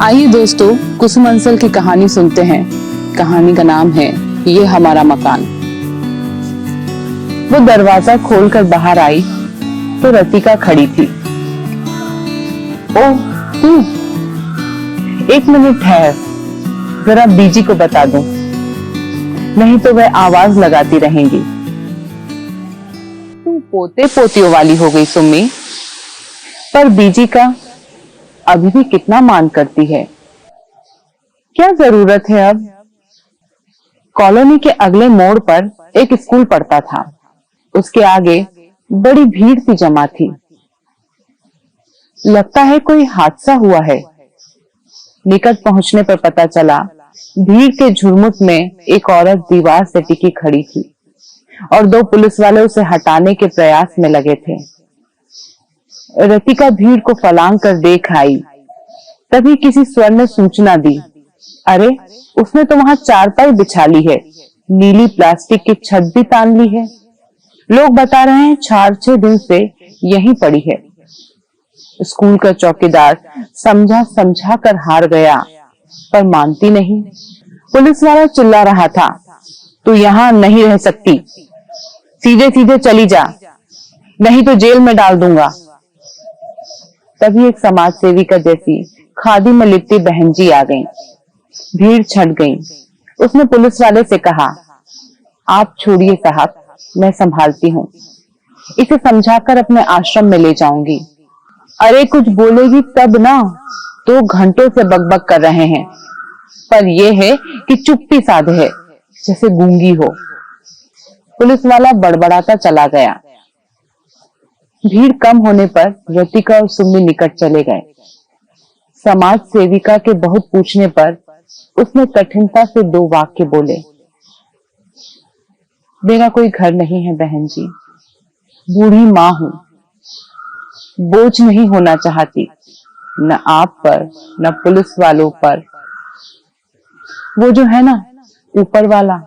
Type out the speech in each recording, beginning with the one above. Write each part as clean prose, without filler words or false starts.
आइए दोस्तों, कुसुम अंसल की कहानी सुनते हैं। कहानी का नाम है ये हमारा मकान। वो दरवाजा खोलकर बाहर आई तो रतिका खड़ी थी। ओह तू, एक मिनट ठहर, जरा बीजी को बता दूं, नहीं तो वह आवाज लगाती रहेंगी। तू पोते पोतियों वाली हो गई सुम्मी, पर बीजी का अभी भी कितना मान करती है। क्या जरूरत है अब? कॉलोनी के अगले मोड़ पर एक स्कूल पड़ता था। उसके आगे बड़ी भीड़ सी जमा थी। लगता है कोई हादसा हुआ है। निकट पहुंचने पर पता चला भीड़ के झुरमुट में एक औरत दीवार से टिकी खड़ी थी और दो पुलिस वाले उसे हटाने के प्रयास में लगे थे। रतिका भीड़ को फलांग कर देख आई। तभी किसी स्वर ने सूचना दी, अरे उसने तो वहां चारपाई बिछा ली है, नीली प्लास्टिक की छत भी तान ली है। लोग बता रहे हैं 4-6 दिन से यहीं पड़ी है। स्कूल का चौकीदार समझा समझा कर हार गया, पर मानती नहीं। पुलिस वाला चिल्ला रहा था, तू यहाँ नहीं रह सकती, सीधे सीधे चली जा, नहीं तो जेल में डाल दूंगा। तभी एक समाज सेविका जैसी खादी में लिपटी बहन जी आ गईं। भीड़ छट गई। उसने पुलिस वाले से कहा, आप छोड़िए साहब, मैं संभालती हूँ, इसे समझाकर अपने आश्रम में ले जाऊंगी। अरे कुछ बोलेगी तब ना, 2 घंटों से बकबक कर रहे हैं, पर यह है कि चुप्पी साधे है, जैसे गूंगी हो। पुलिस वाला बड़बड़ाता चला गया। भीड़ कम होने पर रतिका और सुम्मी निकट चले गए। समाज सेविका के बहुत पूछने पर उसने कठिनता से 2 वाक्य बोले, मेरा कोई घर नहीं है बहन जी, बूढ़ी माँ हूँ, बोझ नहीं होना चाहती, न आप पर न पुलिस वालों पर। वो जो है ना ऊपर वाला,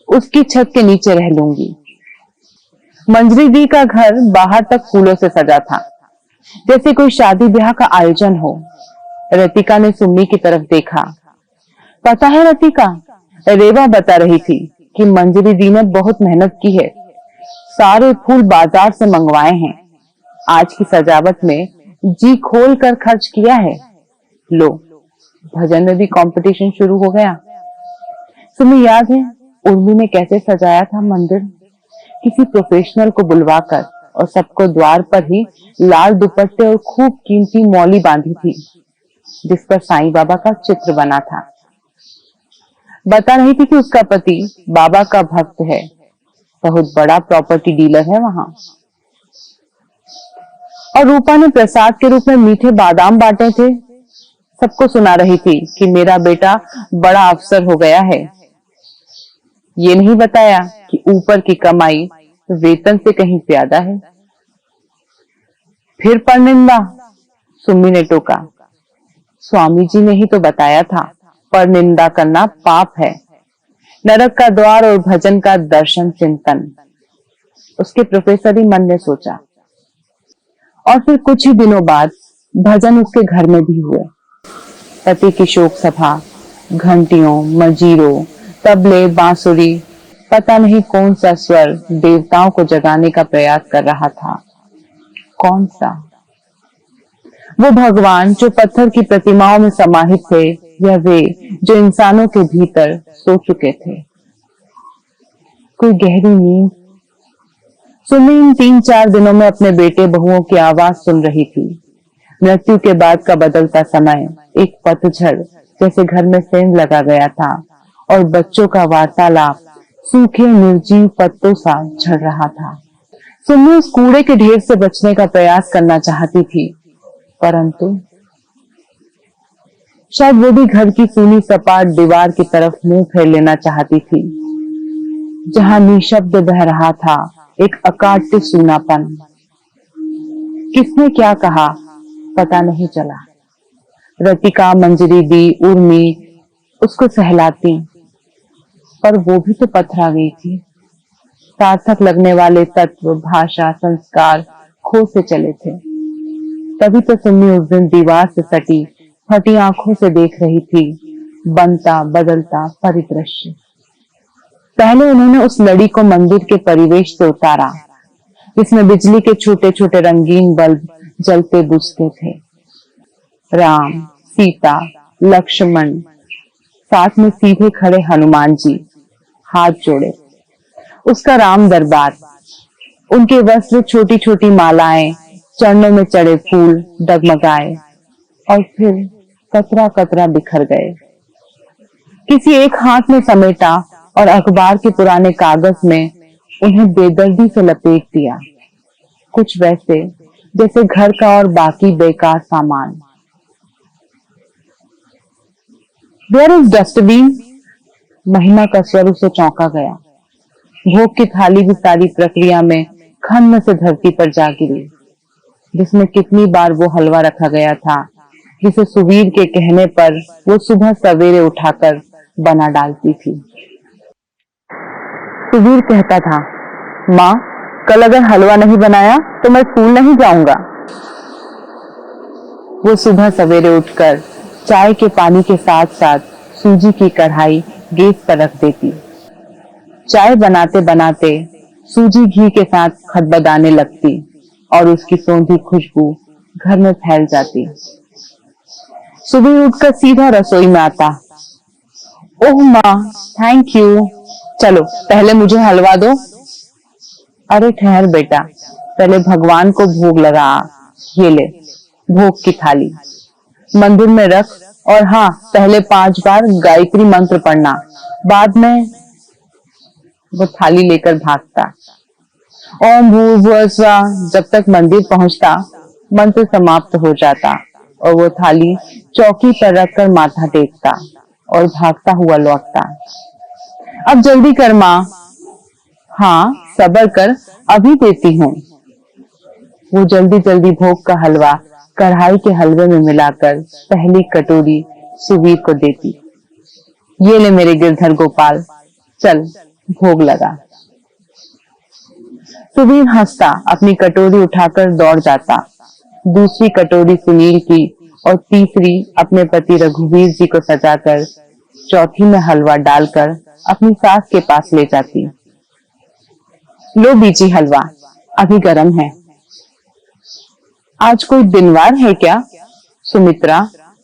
उसकी छत के नीचे रह लूंगी। मंजरी दी का घर बाहर तक फूलों से सजा था, जैसे कोई शादी ब्याह का आयोजन हो। रतिका ने सुम्मी की तरफ देखा। पता है रतिका, रेवा बता रही थी कि मंजरी दी ने बहुत मेहनत की है, सारे फूल बाजार से मंगवाए हैं, आज की सजावट में जी खोल कर खर्च किया है। लो, भजन में भी कंपटीशन शुरू हो गया। तुम्हें याद है उर्मी ने कैसे सजाया था मंदिर? किसी प्रोफेशनल को बुलवाकर और सबको द्वार पर ही लाल दुपट्टे और खूब कीमती मौली बांधी थी, जिस पर साईं बाबा का चित्र बना था। बता रही थी कि उसका पति बाबा का भक्त है, बहुत बड़ा प्रॉपर्टी डीलर है वहां। और रूपा ने प्रसाद के रूप में मीठे बादाम बांटे थे। सबको सुना रही थी कि मेरा बेटा बड़ा अफसर हो गया है। ये नहीं बताया कि ऊपर की कमाई वेतन से कहीं ज्यादा है। फिर परनिंदा, सुम्मी ने टोका। स्वामी जी ने ही तो बताया था, परनिंदा करना पाप है, नरक का द्वार और भजन का दर्शन चिंतन। उसके प्रोफेसर ही मन ने सोचा। और फिर कुछ ही दिनों बाद भजन उसके घर में भी हुए। पति की शोक सभा, घंटियों, मजीरों, तबले, बांसुरी, पता नहीं कौन सा स्वर देवताओं को जगाने का प्रयास कर रहा था। कौन सा? वो भगवान जो पत्थर की प्रतिमाओं में समाहित थे, या वे जो इंसानों के भीतर सो चुके थे? कोई गहरी नींद? सुम्मी इन 3-4 दिनों में अपने बेटे बहुओं की आवाज सुन रही थी। मृत्यु के बाद का बदलता समय एक पतझड़ जैसे घर में सेंध लगा गया था, और बच्चों का वार्तालाप सूखे निर्जीव पत्तों सा झड़ रहा था। सुम्मी उस कूड़े के ढेर से बचने का प्रयास करना चाहती थी, परंतु शायद वो भी घर की सूनी सपाट दीवार की तरफ मुंह फेर लेना चाहती थी, जहां निशब्द बह रहा था एक अकाट्य सूनापन। किसने क्या कहा पता नहीं चला। रतिका, मंजरी दी, उर्मी उसको सहलाती, पर वो भी तो पथरा गई थी। सार्थक लगने वाले तत्व, भाषा, संस्कार खो से चले थे। तभी तो सुम्मी उस दिन दीवार से सटी फटी आंखों से देख रही थी बनता बदलता परिदृश्य। पहले उन्होंने उस लड़ी को मंदिर के परिवेश से उतारा, जिसमें बिजली के छोटे छोटे रंगीन बल्ब जलते बुझते थे। राम, सीता, लक्ष्मण, साथ में सीधे खड़े हनुमान जी, हाथ जोड़े। उसका राम दरबार, उनके वस्त्र छोटी छोटी मालाएं, चरणों में चढ़े फूल डगमगाए और फिर कतरा कतरा बिखर गए। किसी एक हाथ में समेटा और अखबार के पुराने कागज में उन्हें बेदर्दी से लपेट दिया, कुछ वैसे जैसे घर का और बाकी बेकार सामान। Where is dustbin? महिमा का स्वर उसे चौंका गया। भोग की थाली भी सारी प्रक्रिया में खन्म से धरती पर जा गिरी, जिसमें कितनी बार वो हलवा रखा गया था, जिसे सुवीर के कहने पर वो सुबह सवेरे उठाकर बना डालती थी। सुवीर कहता था, माँ, कल अगर हलवा नहीं बनाया तो मैं स्कूल नहीं जाऊंगा। वो सुबह सवेरे उठकर चाय के पानी के साथ साथ सूजी की कढ़ाई गैस पर रख देती। चाय बनाते बनाते सूजी घी के साथ खदबदाने लगती और उसकी सौंधी खुशबू घर में फैल जाती। सुबह उठकर सीधा रसोई में आता। ओह माँ, थैंक यू, चलो पहले मुझे हलवा दो। अरे ठहर बेटा, पहले भगवान को भोग लगा। ये ले भोग की थाली, मंदिर में रख और हाँ, पहले 5 बार गायत्री मंत्र पढ़ना, बाद में। वो थाली लेकर भागता। ओम भूर्भुवः स्वः, जब तक मंदिर पहुंचता मंत्र समाप्त हो जाता और वो थाली चौकी पर रखकर माथा टेकता और भागता हुआ लौटता। अब जल्दी कर माँ। हाँ, सब्र कर, अभी देती हूँ। वो जल्दी जल्दी भोग का हलवा कढ़ाई के हलवे में मिलाकर पहली कटोरी सुवीर को देती। ये ले मेरे गिरधर गोपाल, चल भोग लगा। सुवीर हंसता अपनी कटोरी उठाकर दौड़ जाता। दूसरी कटोरी सुनील की और तीसरी अपने पति रघुवीर जी को सजाकर चौथी में हलवा डालकर अपनी सास के पास ले जाती। लो बीजी हलवा, अभी गर्म है। आज कोई दिनवार है क्या सुमित्रा?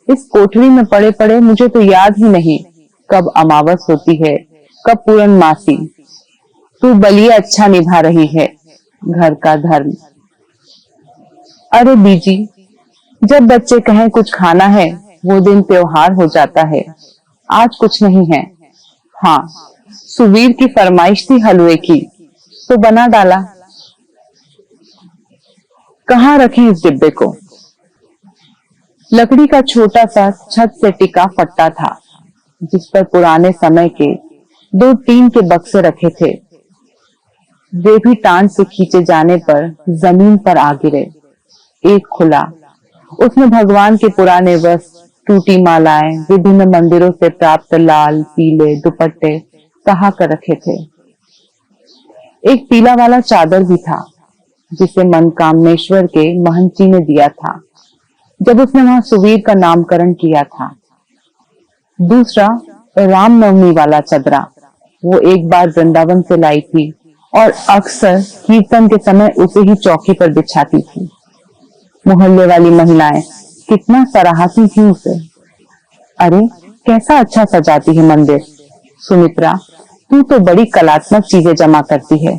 इस कोठरी में पड़े पड़े मुझे तो याद ही नहीं कब अमावस होती है, कब पूर्णमासी। तू बलिया अच्छा निभा रही है घर का धर्म। अरे बीजी, जब बच्चे कहें कुछ खाना है वो दिन त्योहार हो जाता है। आज कुछ नहीं है। हाँ, सुवीर की फरमाइश थी हलवे की तो बना डाला। कहाँ रखें इस डिब्बे को? लकड़ी का छोटा सा छत से टिका फट्टा था, जिस पर पुराने समय के 2 टीन के बक्से रखे थे। वे भी टांट से खींचे जाने पर जमीन पर आ गिरे। एक खुला, उसमें भगवान के पुराने वस्त्र, टूटी मालाएं, विभिन्न मंदिरों से प्राप्त लाल पीले दुपट्टे कहा कर रखे थे। एक पीला वाला चादर भी था, जिसे मनकामनेश्वर के महंत जी ने दिया था जब उसने वहां सुवीर का नामकरण किया था। दूसरा रामनवमी वाला चदरा, वो एक बार वृंदावन से लाई थी और अक्सर कीर्तन के समय उसे ही चौकी पर बिछाती थी। मोहल्ले वाली महिलाएं कितना सराहती थी उसे। अरे कैसा अच्छा सजाती है मंदिर। सुमित्रा, तू तो बड़ी कलात्मक चीजें जमा करती है।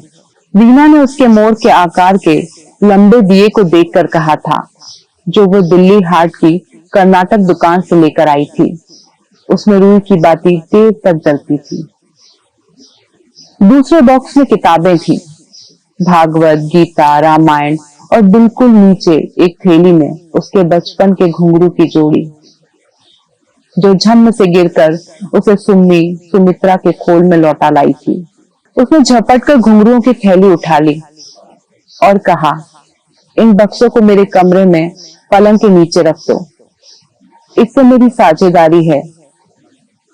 वीना ने उसके मोर के आकार के लंबे दिए को देखकर कहा था, जो वो दिल्ली हाट की कर्नाटक दुकान से लेकर आई थी। उसमें रुई की बाती देर तक जलती थी। दूसरे बॉक्स में किताबें थी, भागवत, गीता, रामायण और बिल्कुल नीचे एक थैली में उसके बचपन के घुंघरू की जोड़ी, जो झम्म से गिरकर उसे सुम्मी सुमित्रा के खोल में लौटा लाई थी। उसने झपट कर घुंघरुओं की थैली उठा ली और कहा, इन बक्सों को मेरे कमरे में पलंग के नीचे रख दो। इससे मेरी साझेदारी है,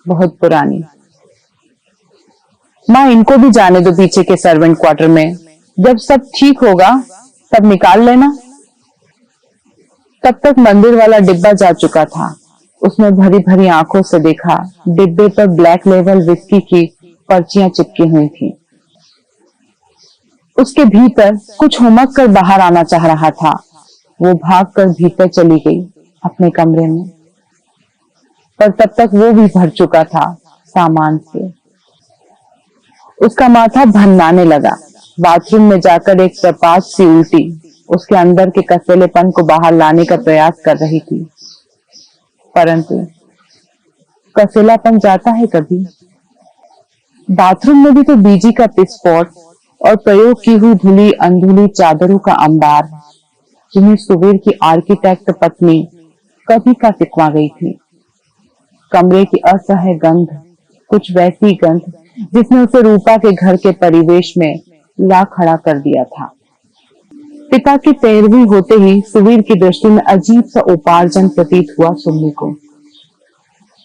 बहुत पुरानी। माँ, इनको भी जाने दो पीछे के सर्वेंट क्वार्टर में। जब सब ठीक होगा तब निकाल लेना। तब तक मंदिर वाला डिब्बा जा चुका था उसने भरी भरी आंखों से देखा। डिब्बे पर ब्लैक लेवल विस्की की पर्चियां चिपकी हुई थी। उसके भीतर कुछ उमग कर बाहर आना चाह रहा था। वो भागकर भीतर चली गई अपने कमरे में, पर तब तक वो भी भर चुका था सामान से। उसका माथा भन्नाने लगा। बाथरूम में जाकर एक प्रपात सी उल्टी उसके अंदर के कसेलेपन को बाहर लाने का प्रयास कर रही थी, परंतु कसेलापन जाता है कभी। बाथरूम में भी तो बीजी का पिस्पॉट और प्रयोग की हुई धुली अंधुली चादरों का अंबार, जिन्हें सुवीर की आर्किटेक्ट पत्नी कभी का टिकवा गई थी। कमरे की असह्य गंध, कुछ वैसी गंध जिसने उसे रूपा के घर के परिवेश में ला खड़ा कर दिया था। पिता की 13वीं होते ही सुवीर की दृष्टि में अजीब सा उपार्जन प्रतीत हुआ सुनने को।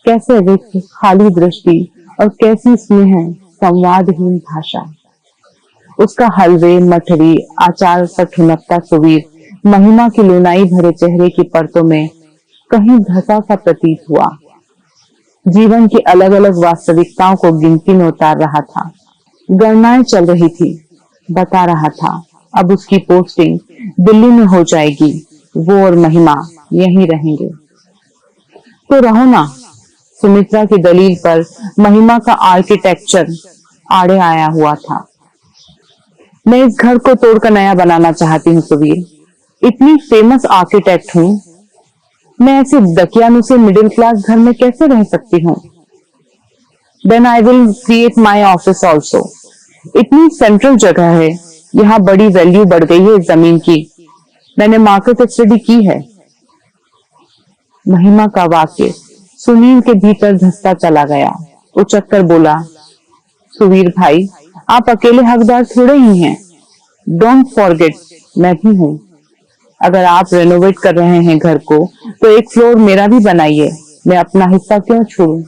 कैसे रिक्त खाली दृष्टि और कैसी स्नेह संवादहीन भाषा। उसका हलवे मठरी आचार पर ठुनकता सुवीर महिमा की लुनाई भरे चेहरे की परतों में कहीं धसा सा प्रतीत हुआ। जीवन की अलग अलग वास्तविकताओं को गिनती में उतार रहा था। गणनाएं चल रही थी। बता रहा था अब उसकी पोस्टिंग दिल्ली में हो जाएगी, वो और महिमा यहीं रहेंगे। तो रहो ना। सुमित्रा की दलील पर महिमा का आर्किटेक्चर आड़े आया हुआ था। मैं इस घर को तोड़कर नया बनाना चाहती हूँ सुवीर। इतनी फेमस आर्किटेक्ट हूँ, मैं ऐसे दकियानुसे मिडिल क्लास घर में कैसे रह सकती हूँ? Then I will create my office also. इतनी सेंट्रल जगह है, यहाँ बड़ी वैल्यू बढ़ गई है इस जमीन की। मैंने मार्केट स्टडी की है। महिमा का वाक्य सुनील के भीतर धंसता चला गया। उचक कर बोला, सुवीर भाई, आप अकेले हकदार थोड़े ही हैं। डोंट फॉरगेट, मैं भी हूँ। अगर आप रेनोवेट कर रहे हैं घर को, तो एक फ्लोर मेरा भी बनाइए। मैं अपना हिस्सा क्यों छोड़ूं?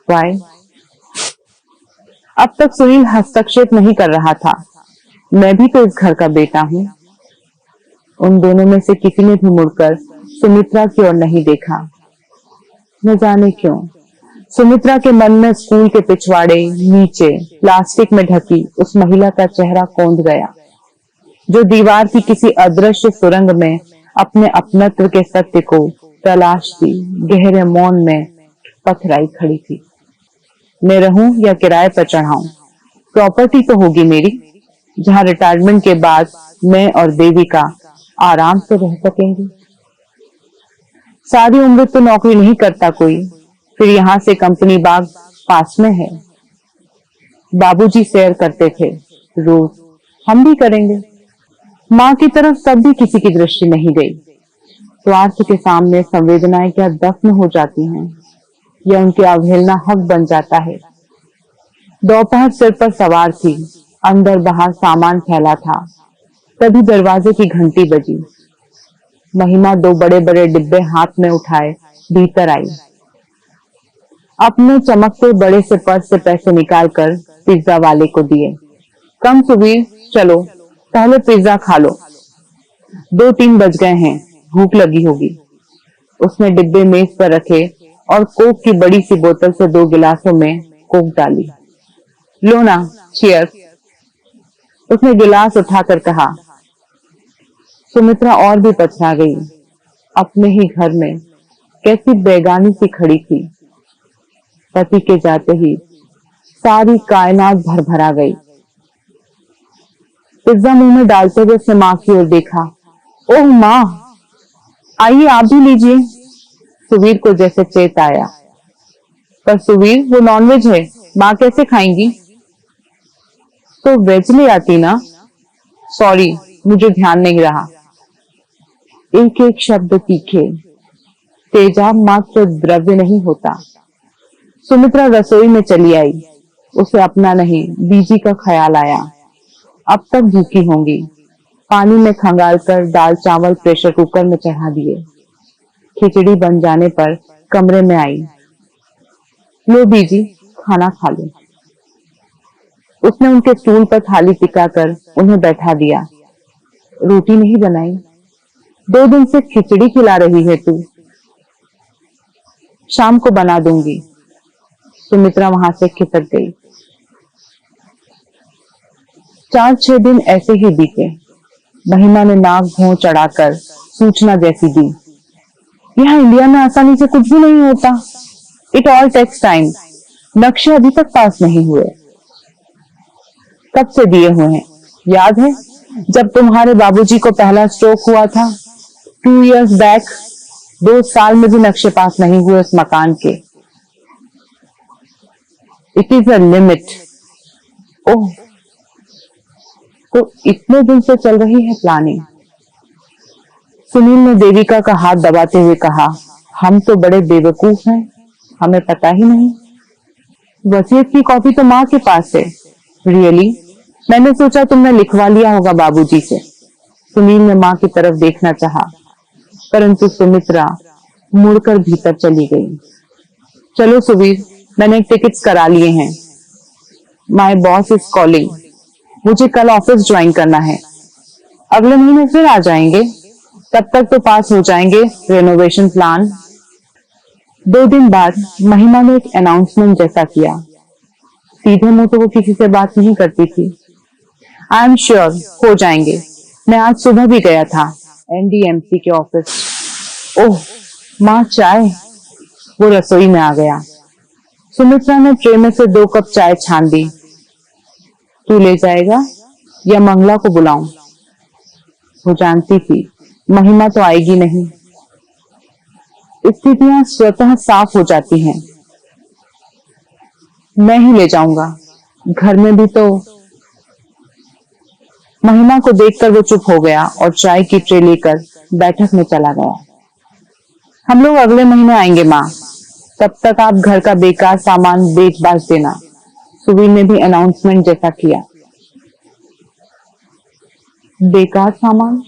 वाई? अब तक सुनील हस्तक्षेप नहीं कर रहा था। मैं भी तो इस घर का बेटा हूँ। उन दोनों में से किसी ने भी मुड़कर सुमित्रा की ओर नहीं देखा। न जाने क्यों सुमित्रा के मन में स्कूल के पिछवाड़े नीचे प्लास्टिक में ढकी उस महिला का चेहरा कौंध गया, जो दीवार की किसी अदृश्य सुरंग में अपने अपनत्व के सत्य को तलाशती गहरे मौन में पथराई खड़ी थी। मैं रहूं या किराए पर चढ़ाऊं, प्रॉपर्टी तो होगी मेरी, जहां रिटायरमेंट के बाद मैं और देविका आराम से रह सकेंगे। सारी उम्र तो नौकरी नहीं करता कोई, फिर यहाँ से कंपनी बाग पास में है। बाबूजी सैर करते थे रोज, हम भी करेंगे। माँ की तरफ तब भी किसी की दृष्टि नहीं गई। स्वार्थ के सामने संवेदनाएं क्या दफन हो जाती हैं, या उनकी अवहेलना हक बन जाता है। दोपहर सिर पर सवार थी, अंदर बाहर सामान फैला था। तभी दरवाजे की घंटी बजी। महिमा 2 बड़े बड़े डिब्बे हाथ में उठाए भीतर आई। अपने चमकते बड़े से पर्स से पैसे निकालकर पिज्जा वाले को दिए। कम सुवीर, चलो पहले पिज्जा खा लो, 2-3 बज गए हैं, भूख लगी होगी। उसने डिब्बे मेज पर रखे और कोक की बड़ी सी बोतल से 2 गिलासों में कोक डाली। लो ना, चीयर्स। उसने गिलास उठाकर कहा। सुमित्रा और भी पछता गई। अपने ही घर में कैसी बेगानी सी खड़ी थी। पति के जाते ही सारी कायनात भरभरा गई। पिज्जा मुंह में डालते हुए उसने माँ की ओर देखा। ओह माँ, आइए आप भी लीजिए। सुवीर को जैसे चेत आया। पर सुवीर, वो नॉनवेज है, माँ कैसे खाएंगी? तो वेज ले आती ना। सॉरी, मुझे ध्यान नहीं रहा। एक एक शब्द तीखे। तेजाब मात्र द्रव्य नहीं होता। सुमित्रा रसोई में चली आई। उसे अपना नहीं बीजी का ख्याल आया। अब तक भूखी होंगी। पानी में खंगालकर दाल चावल प्रेशर कुकर में चढ़ा दिए। खिचड़ी बन जाने पर कमरे में आई। लो बीजी, खाना खा लो। उसने उनके स्टूल पर थाली टिकाकर उन्हें बैठा दिया। रोटी नहीं बनाई? 2 दिन से खिचड़ी खिला रही है तू। शाम को बना दूंगी। सुमित्रा वहां से खिसक गई। 4-6 दिन ऐसे ही बीते। महिमा ने नाक भौं चढ़ाकर सूचना जैसी दी, यहाँ इंडिया में आसानी से कुछ भी नहीं होता। It all takes time. नक्शे अभी तक पास नहीं हुए। कब से दिए हुए हैं? याद है जब तुम्हारे बाबूजी को पहला स्ट्रोक हुआ था 2 years बैक? 2 साल में भी नक्शे पास नहीं हुए उस मकान के। It is a limit. Oh, तो इतने दिन से चल रही है प्लानिंग। सुनील ने देविका का हाथ दबाते हुए कहा, हम तो बड़े बेवकूफ हैं, हमें पता ही नहीं। वसीयत की कॉपी तो माँ के पास है। रियली? मैंने सोचा तुमने लिखवा लिया होगा बाबूजी से। सुनील ने माँ की तरफ देखना चाहा, परंतु सुमित्रा मुड़कर भीतर चली गई। चलो सुवीर, मैंने टिकट्स करा लिए हैं। My boss is calling. मुझे कल ऑफिस ज्वाइन करना है। अगले महीने फिर आ जाएंगे। तब तक तो पास हो जाएंगे रेनोवेशन प्लान। 2 दिन बाद महिमा ने एक अनाउंसमेंट जैसा किया। सीधे मुंह तो वो किसी से बात नहीं करती थी। आई एम श्योर हो जाएंगे। मैं आज सुबह भी गया था एनडीएमसी के ऑफिस। ओह माँ, चाय। वो रसोई में आ गया। सुमित्रा ने ट्रे में से 2 कप चाय छान दी। तू ले जाएगा या मंगला को बुलाऊं? वो जानती थी महिमा तो आएगी नहीं। स्थितियां स्वतः साफ हो जाती हैं। मैं ही ले जाऊंगा। घर में भी तो। महिमा को देखकर वो चुप हो गया और चाय की ट्रे लेकर बैठक में चला गया। हम लोग अगले महीने आएंगे माँ। तब तक आप घर का बेकार सामान बेच बाच देना। सुवीर ने भी अनाउंसमेंट जैसा किया। बेकार सामान?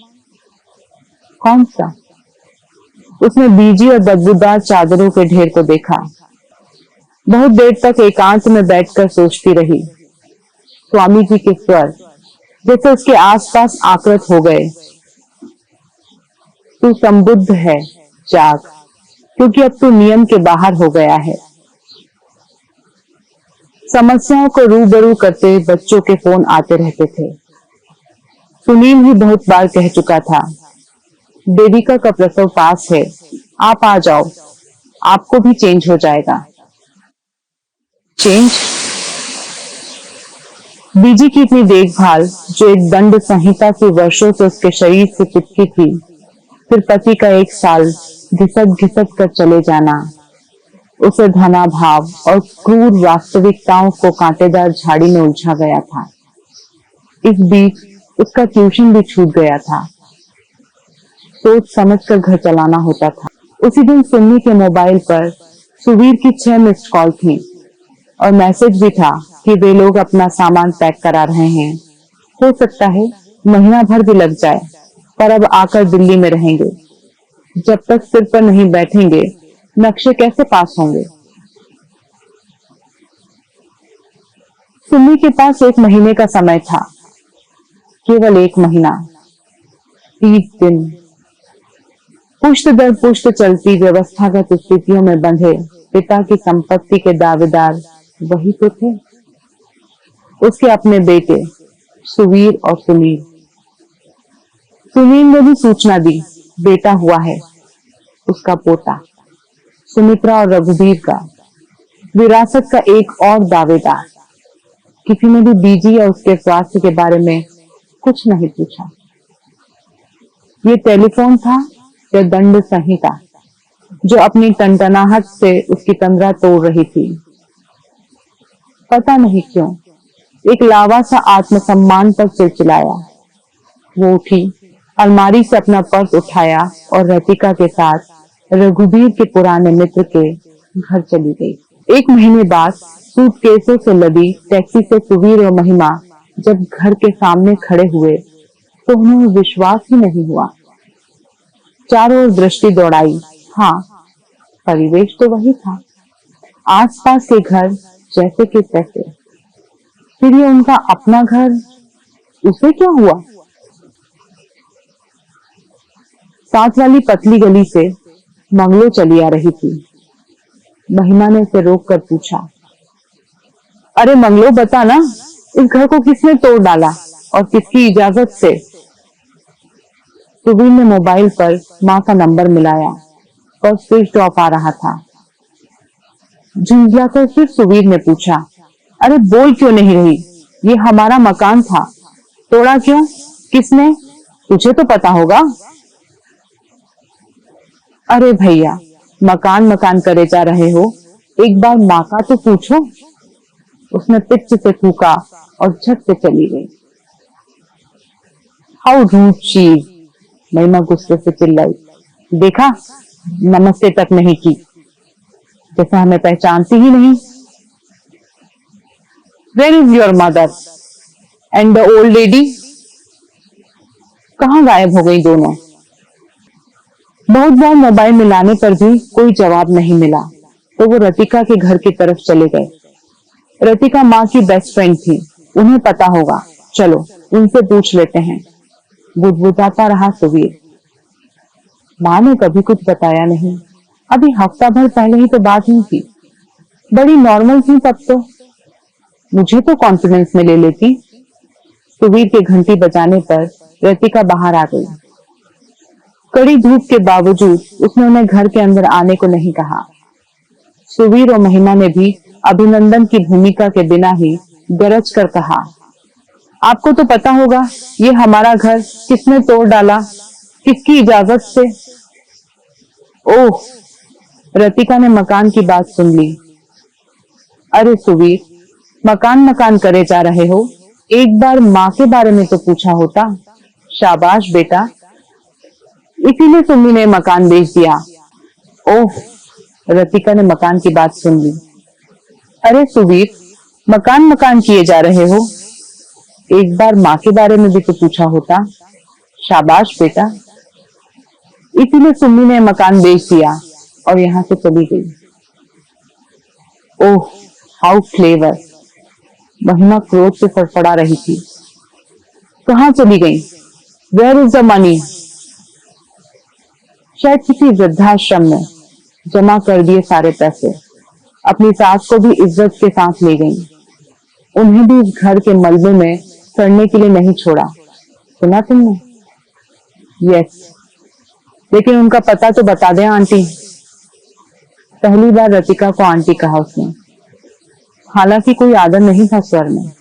कौन सा? उसने बीजी और बदबूदार चादरों के ढेर को देखा। बहुत देर तक एकांत में बैठकर सोचती रही। स्वामी जी के स्वर जैसे उसके आसपास आकृत हो गए। तू संबुद्ध है, जाग, क्योंकि अब तू नियम के बाहर हो गया है। समस्याओं को रूबरू करते बच्चों के फोन आते रहते थे। सुनील भी बहुत बार कह चुका था, देविका का प्रसव पास है, आप आ जाओ, आपको भी चेंज हो जाएगा। चेंज? बीजी की इतनी देखभाल जो एक दंड संहिता की वर्षों से उसके शरीर से चिपकी थी, फिर पति का 1 साल घिसक घिसक कर चले जाना, उसे धनाभाव और क्रूर वास्तविकताओं को कांटेदार झाड़ी में उलझा गया था। इस बीच उसका ट्यूशन भी छूट गया था। सोच समझ कर घर चलाना होता था। उसी दिन सुन्नी के मोबाइल पर सुवीर की 6 मिस्ड कॉल थी और मैसेज भी था कि वे लोग अपना सामान पैक करा रहे हैं। हो सकता है महीना भर भी लग जाए, पर अब आकर दिल्ली में रहेंगे। जब तक सिर पर नहीं बैठेंगे नक्शे कैसे पास होंगे? सुन्नी के पास 1 महीने का समय था, केवल 1 महीना, 30 दिन। पुष्ट दर पुष्ट चलती व्यवस्थागत स्थितियों में बंधे पिता की संपत्ति के दावेदार वही तो थे, उसके अपने बेटे सुवीर और सुनील। सुनील ने भी सूचना दी, बेटा हुआ है, उसका पोता। सुमित्रा और रघुवीर का विरासत का एक और दावेदार। किसी ने भी बीजी या उसके स्वास्थ्य के बारे में कुछ नहीं पूछा। ये टेलीफोन था या दंड संहिता जो अपनी टनटनाहट से उसकी तंद्रा तोड़ रही थी? पता नहीं क्यों एक लावा सा आत्मसम्मान पर चिलचिलाया। वो उठी, अलमारी से अपना पर्स उठाया और रतिका के साथ रघुवीर के पुराने मित्र के घर चली गई। 1 महीने बाद सूटकेसों से लदी टैक्सी से सुवीर और महिमा जब घर के सामने खड़े हुए तो उन्हें विश्वास ही नहीं हुआ। चारों ओर दृष्टि दौड़ाई। हाँ, परिवेश तो वही था, आसपास के घर जैसे के तैसे। फिर ये उनका अपना घर, उसे क्या हुआ? साथ वाली पतली गली से मंगलो चली आ रही थी। महिमा ने उसे रोक कर पूछा। अरे मंगलो, बता ना, इस घर को किसने तोड़ डाला और किसकी इजाजत से? सुबीर ने मोबाइल पर माँ का नंबर मिलाया और स्विच ऑफ आ रहा था। झुंझलाकर फिर सुबीर ने पूछा, अरे बोल क्यों नहीं रही? ये हमारा मकान था, तोड़ा क्यों? किसने? तुझे तो पता होगा। अरे भैया, मकान मकान करे जा रहे हो, एक बार माँ का तो पूछो। उसने पिच से थूका और झट से चली गई। हाउ रूड शी इज, महिमा गुस्से से चिल्लाई। देखा, नमस्ते तक नहीं की, जैसे हमें पहचानती ही नहीं। Where is your mother and the old lady? कहाँ गायब हो गई दोनों? बहुत बार मोबाइल मिलाने पर भी कोई जवाब नहीं मिला तो वो रतिका के घर की तरफ चले गए। रतिका माँ की बेस्ट फ्रेंड थी, उन्हें पता होगा, चलो उनसे पूछ लेते हैं, बुदबुदाता रहा सुबीर। माँ ने कभी कुछ बताया नहीं, अभी हफ्ता भर पहले ही तो बात हुई थी, बड़ी नॉर्मल थी तब तो, मुझे तो कॉन्फिडेंस में ले लेती। सुबीर के घंटी बजाने पर रतिका बाहर आ गई। कड़ी धूप के बावजूद उसने उन्हें घर के अंदर आने को नहीं कहा। सुबीर और महिमा ने भी अभिनंदन की भूमिका के बिना ही गरज कर कहा, आपको तो पता होगा ये हमारा घर किसने तोड़ डाला, किसकी इजाजत से? ओह, रतिका ने मकान की बात सुन ली। अरे सुबीर, मकान मकान करे जा रहे हो, एक बार माँ के बारे में तो पूछा होता। शाबाश बेटा, इसीलिए सुम्मी ने मकान बेच दिया। ओह, रतिका ने मकान की बात सुन ली। अरे सुबीर, मकान मकान किए जा रहे हो, एक बार माँ के बारे में भी तो पूछा होता। शाबाश बेटा, इसीलिए सुम्मी ने मकान बेच दिया और यहाँ से चली गई। ओह, हाउ क्लेवर, महिमा क्रोध से फड़फड़ा रही थी। कहाँ चली गई? Where is the money? शायद किसी वृद्धाश्रम में जमा कर दिए सारे पैसे। अपनी सास को भी इज्जत के साथ ले गई, उन्हें भी इस घर के मलबे में सड़ने के लिए नहीं छोड़ा। सुना तुमने? यस, लेकिन उनका पता तो बता दे आंटी। पहली बार रतिका को आंटी कहा उसने, हालांकि कोई आदर नहीं था स्वर में।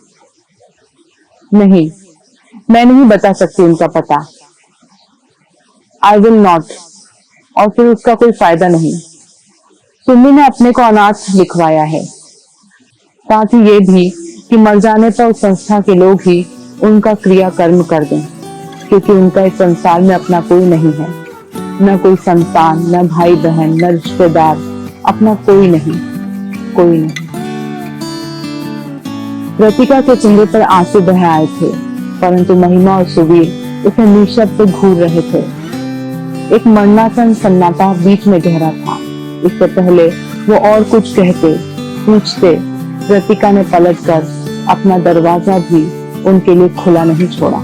नहीं, मैं नहीं बता सकती उनका पता। I will not. और फिर उसका कोई फायदा नहीं। सुम्मी ने अपने को अनाथ लिखवाया है, साथ ही ये भी कि मर जाने पर उस संस्था के लोग ही उनका क्रियाकर्म कर दें, क्योंकि उनका इस संसार में अपना कोई नहीं है, न कोई संतान, न भाई बहन, न रिश्तेदार, अपना कोई नहीं, कोई नहीं। रतिका के चेहरे पर आंसू बह आए थे, परंतु महिमा और सुबीर उसे निशब्द घूर रहे थे। एक मरणासन सन्नाटा बीच में गहरा था। इससे पहले वो और कुछ कहते, पूछते, रतिका ने पलटकर अपना दरवाजा भी उनके लिए खुला नहीं छोड़ा।